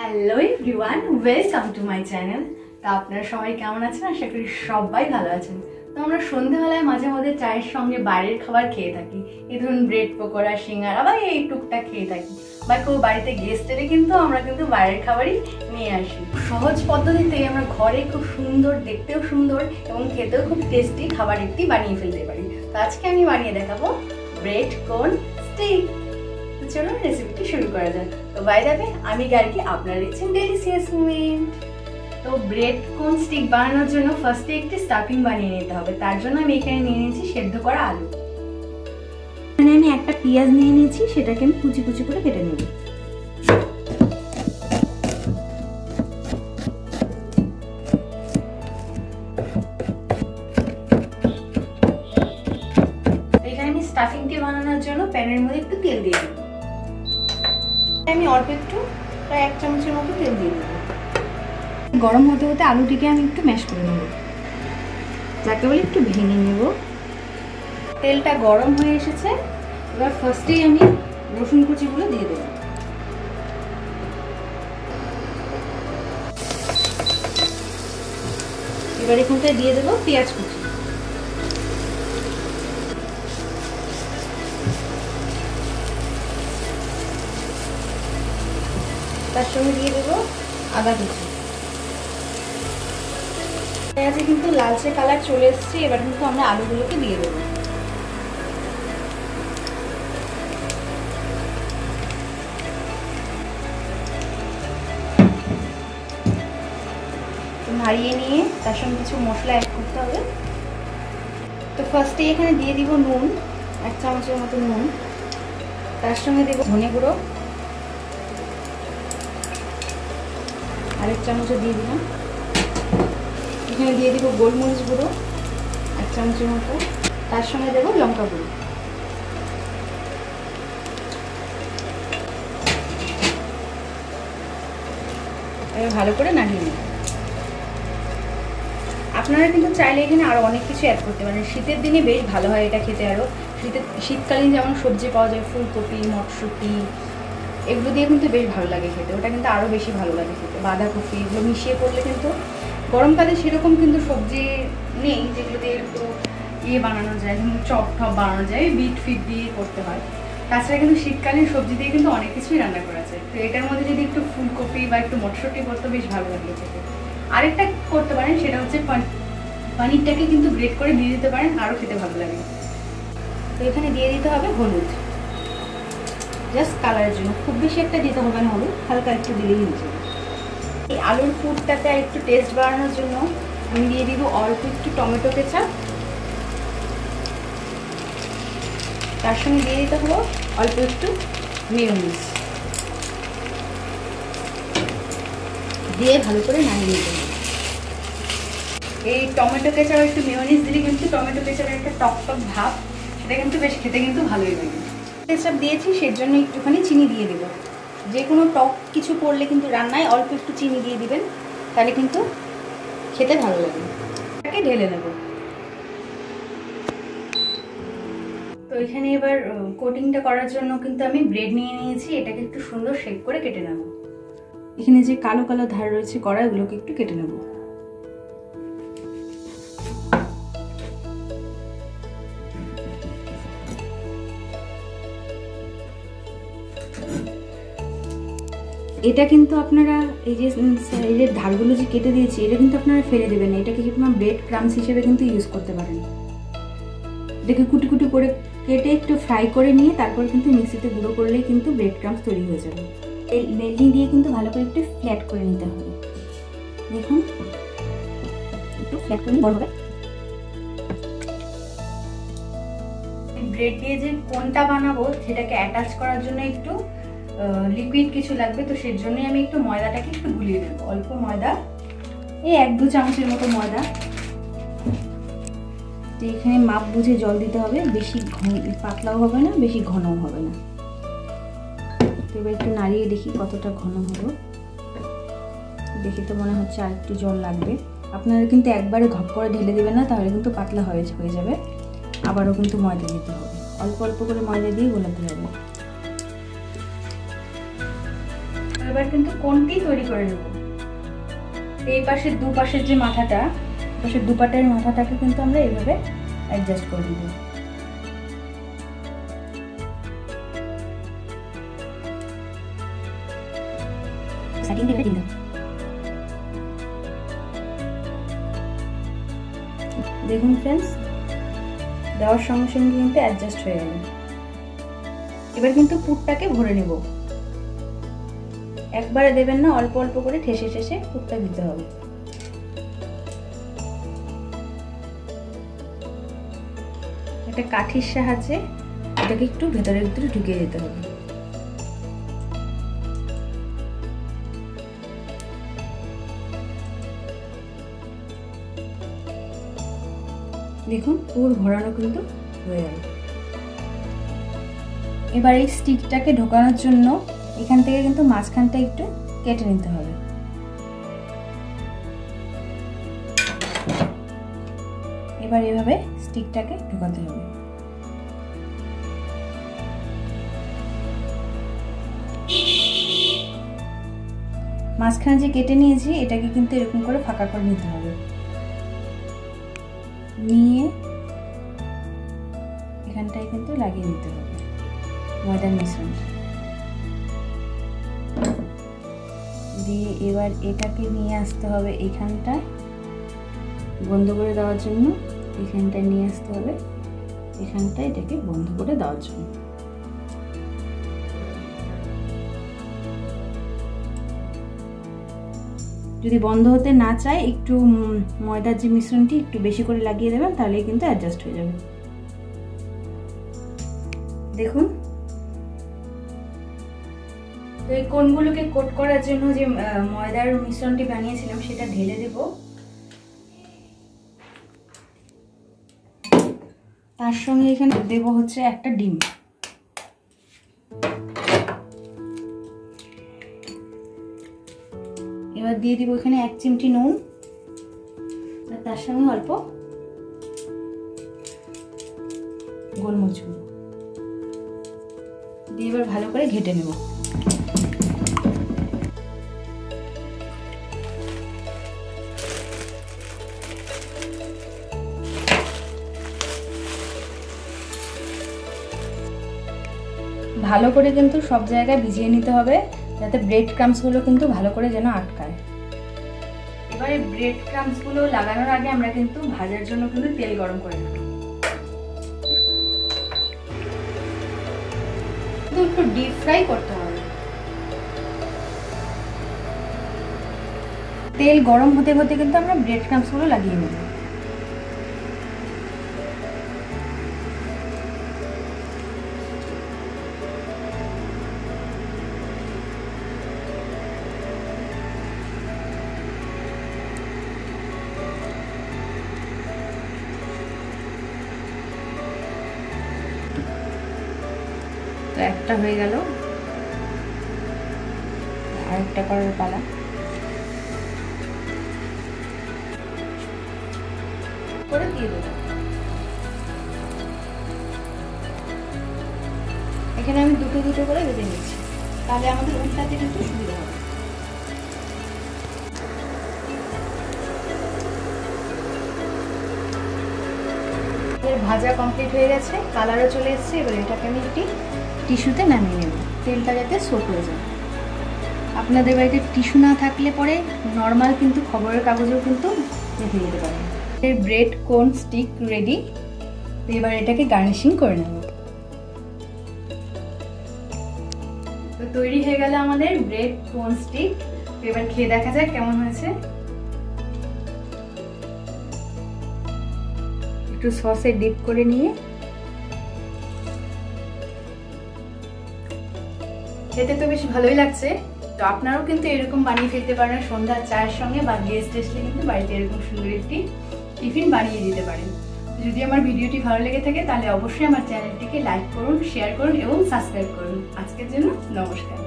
Hello everyone, welcome to my channel. তো আপনারা সবাই কেমন আছেন? আশা করি সবাই ভালো আছেন। তো আমরা সন্ধ্যাবেলায় মাঝে মধ্যে চায়ের সঙ্গে বাইরের খাবার খেয়ে থাকি, এই ধরুন ব্রেড পকোড়া, সিঙ্গারা বা এই টুকটাক খেয়ে থাকি, বা কেউ বাড়িতে গেস্ট এলে কিন্তু আমরা বাইরের খাবারই নিয়ে আসি। সহজ পদ্ধতিতে আমরা ঘরে খুব সুন্দর, দেখতেও সুন্দর এবং খেতেও খুব টেস্টি খাবার একটি বানিয়ে ফেলতে পারি। তো আজকে আমি বানিয়ে দেখাবো ব্রেড কোন স্টিক। তো চলুন রেসিপিটি শুরু করা যাক। তো বাই দ্য ওয়ে, আমি গার্গী, আপনারা দেখছেন ডেলিসিয়াস মোমেন্ট। তো ব্রেড কোন স্টিক বানানোর জন্য ফার্স্টে একটি স্টাফিং বানিয়ে নিতে হবে। তার জন্য আমি এখানে নিয়ে নিয়েছি সেদ্ধ করা আলু। এখানে আমি একটা পেঁয়াজ নিয়ে নিয়েছি, সেটাকে আমি কুচি কুচি করে কেটে নেব। এখানে আমি স্টাফিংটি বানানোর জন্য প্যানের মধ্যে একটু তেল দিয়ে দেব। আমি অল্প একটু, প্রায় 1 চামচের মতো তেল দিয়ে দেব। গরম হতে হতে আলুটিকে আমি একটু ম্যাশ করে নেব, যাকে বলে একটু ভেঙে নেব। তেলটা গরম হয়ে এসেছে, এবার ফার্স্টেই আমি রসুন কুচিগুলো দিয়ে দেব। এবার এখানটায় দিয়ে দেবো পেঁয়াজ কুচি। তার সঙ্গে দিয়ে দেবো আদা কুচি। পেঁয়াজে কিন্তু লালচে কালার চলে এসেছে, এবার কিন্তু আমরা আলুগুলোকে দিয়ে দেবো। নাড়িয়ে নিয়ে তার সঙ্গে কিছু মশলা অ্যাড করতে হবে। তো ফার্স্টে এখানে দিয়ে দিব নুন, 1 চামচের মতো নুন। তার সঙ্গে দেব ধনে গুঁড়ো, আরেক চামচও দিয়ে দিলাম। এখানে দিয়ে দিব গোলমরিচ গুঁড়ো 1 চামচের মতো। তার সঙ্গে দেব লঙ্কা গুঁড়ো। এবার ভালো করে নাড়িয়ে নিন। আপনারা কিন্তু চাইলে এখানে আরও অনেক কিছু অ্যাড করতে পারেন। শীতের দিনে বেশ ভালো হয় এটা খেতে। আরও শীতকালীন যেমন সবজি পাওয়া যায়, ফুলকপি, মটরশুঁটি, এগুলো দিয়ে কিন্তু বেশ ভালো লাগে খেতে। ওটা কিন্তু আরও বেশি ভালো লাগে খেতে। বাঁধাকপি, এগুলো মিশিয়ে করলে কিন্তু, গরমকালে সেরকম কিন্তু সবজি নেই যেগুলো দিয়ে একটু বানানো যায়, যেমন চপ টপ বানানো যায়, বিট ফিট দিয়ে করতে হয়। তাছাড়া কিন্তু শীতকালীন সবজি দিয়ে কিন্তু অনেক কিছুই রান্না করা যায়। তো এটার মধ্যে যদি একটু ফুলকপি বা একটু মটরশুঁটি করতে বেশ ভালো লাগবে খেতে। আরেকটা করতে পারেন, সেটা হচ্ছে পনিরটাকে কিন্তু গ্রেট করে দিয়ে দিতে পারেন, আরও খেতে ভালো লাগে। তো এখানে দিয়ে দিতে হবে হলুদ, জাস্ট কালারের জন্য, খুব বেশি একটা দিতে হবে না হলুদ, হালকা একটু দিলেই হয়ে যাবে। এই আলুর পুরটাতে আর একটু টেস্ট বাড়ানোর জন্য আমি দিয়ে দিব অল্প একটু টমেটো কেচাপ। তার সঙ্গে দিয়ে দিতে হলো অল্প একটু মেয়োনিজ, দিয়ে ভালো করে নাড়িয়ে দিতে হবে। এই টমেটো কেচাপ একটু মেয়োনিজ দিলে কিন্তু টমেটো কেচাপের একটা টক টক ভাব, সেটা কিন্তু বেশ খেতে কিন্তু ভালোই লাগে। কেচাপ দিয়েছি, সের জন্য একটুখানি চিনি দিয়ে দেবো। যে কোনো টক কিছু করলে কিন্তু রান্নায় অল্প একটু চিনি দিয়ে দিবেন, তাহলে কিন্তু খেতে ভালো লাগে। এটাকে ঢেলে নেব। তো এখানে এবার কোটিংটা করার জন্য কিন্তু আমি ব্রেড নিয়ে নিয়েছি, এটাকে একটু সুন্দর শেপ করে কেটে নেব। এখানে যে কালো কালো ধার রয়েছে কড়া, এগুলোকে একটু কেটে নেব। এটা কিন্তু আপনারা এই যে সাইডের ধারগুলো যে কেটে দিয়েছি, এটা কিন্তু আপনারা ফেলে দেবেন না। এটাকে আপনারা ব্রেড ক্রামস হিসেবে কিন্তু ইউজ করতে পারেন। এটাকে কুটি কুটি করে কেটে একটু ফ্রাই করে নিয়ে তারপর কিন্তু মিক্সিতে গুঁড়ো করলেই কিন্তু ব্রেড ক্রামস তৈরি হয়ে যাবে। এই মেল্টিং দিয়ে কিন্তু ভালো করে একটু ফ্ল্যাট করে নিতে হবে। দেখুন, একটু ফ্ল্যাট করে বড় হবে। ব্রেড দিয়ে যে কোনটা বানাবো সেটাকে অ্যাটাচ করার জন্য একটু লিকুইড কিছু লাগবে। তো সেই জন্যই আমি একটু ময়দাটাকে একটু গুলিয়ে নেব। অল্প ময়দা, এই 1-2 চামচের মতো ময়দা। তো এখানে মাপ বুঝে জল দিতে হবে, বেশি পাতলাও হবে না, বেশি ঘনও হবে না। তো এবার একটু নাড়িয়ে দেখি কতটা ঘন হলো। দেখে তো মনে হচ্ছে আর একটু জল লাগবে। আপনারা কিন্তু একবারে ঘপ করে ঢেলে দেবেন না, তাহলে কিন্তু পাতলা হয়ে যাবে। আবারও কিন্তু ময়দা দিতে হবে, অল্প অল্প করে ময়দা দিয়ে গোলাতে হবে। এবার কিন্তু কোনটি তৈরি করে নেব। এই পাশের দুপাশের যে মাথাটা, পাশের দুপাটের মাথাটাকে কিন্তু আমরা এইভাবে অ্যাডজাস্ট করে দিব। দেখুন ফ্রেন্ডস, দেওয়ার সঙ্গে সঙ্গে কিন্তু অ্যাডজাস্ট হয়ে গেল। এবার কিন্তু পুরটাকে ভরে নেব। একবারে দেবেন না, অল্প অল্প করে ঠেসে ঠেসে পুরটা দিতে হবে। একটা কাঠির সাহায্যে এটাকে একটু ভেতরে ভেতরে ঢুকিয়ে দিতে হবে। দেখুন পুর ভরানো কিন্তু হয়ে গেল। এবার এই স্টিকটাকে ঢোকানোর জন্য এখান থেকে কিন্তু মাঝখানটা একটু কেটে নিতে হবে। এবার এভাবে স্টিকটাকে ঢোকাতে হবে। মাঝখানে যে কেটে নিয়েছি এটাকে কিন্তু এরকম করে ফাঁকা করে নিতে হবে। নিয়ে এখানটায় কিন্তু লাগিয়ে দিতে হবে ময়দার মিশ্রণ দিয়ে। এবার এটাকে নিয়ে আসতে হবে এইখানটায় বন্ধ করে দেওয়ার জন্য, এখানটায় নিয়ে আসতে হবে, এখানটায় এটাকে বন্ধ করে দেওয়ার জন্য। যদি বন্ধ হতে না চায় একটু ময়দার যে মিশ্রণটি একটু বেশি করে লাগিয়ে দেবেন, তাহলে কিন্তু অ্যাডজাস্ট হয়ে যাবে। দেখুন, তো এই কোণগুলোকে কোট করার জন্য যে ময়দার মিশ্রণটি বানিয়েছিলাম সেটা ঢেলে দেব। তার সঙ্গে এখানে দেব হচ্ছে একটা ডিম। এবার দিয়ে দিব এখানে 1 চিমটি নুন, আর তার সঙ্গে অল্প গোলমরিচ গুঁড়ো দিয়ে এবার ভালো করে ঘেটে নেব। ভালো করে কিন্তু সব জায়গায় ভিজিয়ে নিতে হবে, যাতে ব্রেড ক্রাম্বসগুলো কিন্তু ভালো করে যেন আটকায়। এবারে ব্রেড ক্রাম্বসগুলো লাগানোর আগে আমরা কিন্তু ভাজার জন্য কিন্তু তেল গরম করে নেব। একটু ডিপ ফ্রাই করতে হবে। তেল গরম হতে হতে কিন্তু আমরা ব্রেড ক্রাম্বসগুলো লাগিয়ে নেব। তো একটা হয়ে গেল, আরেকটা করার পালা। করে দিয়ে দেবো। এখানে আমি দুটো দুটো করে বেঁধে নিচ্ছি, তাহলে আমাদের উল্টাতে কিন্তু সুবিধা হবে। ভাজা কমপ্লিট হয়ে গেছে, কালারও চলে এসছে। এবার এটাকে আমি একটি টিস্যুতে নামিয়ে নেব, তেলটা যাতে সোক হয়ে যায়। আপনাদের বাড়িতে টিস্যু না থাকলে পরে নর্মাল কিন্তু খবরের কাগজেও কিন্তু রেখে দিতে পারেন। এর ব্রেড কোন স্টিক রেডি। এবার এটাকে গার্নিশিং করে নেব। তো তৈরি হয়ে গেল আমাদের ব্রেড কোন স্টিক। এবার খেয়ে দেখা যাক কেমন হয়েছে। একটু সসে ডিপ করে নিয়ে খেতে তো বেশ ভালোই লাগছে। তো আপনারাও কিন্তু এরকম বানিয়ে ফেলতে পারেন সন্ধ্যার চায়ের সঙ্গে, বা গেস্ট এসলে কিন্তু বাড়িতে এরকম সুন্দর একটি টিফিন বানিয়ে দিতে পারেন। যদি আমার ভিডিওটি ভালো লেগে থাকে তাহলে অবশ্যই আমার চ্যানেলটিকে লাইক করুন, শেয়ার করুন এবং সাবস্ক্রাইব করুন। আজকের জন্য নমস্কার।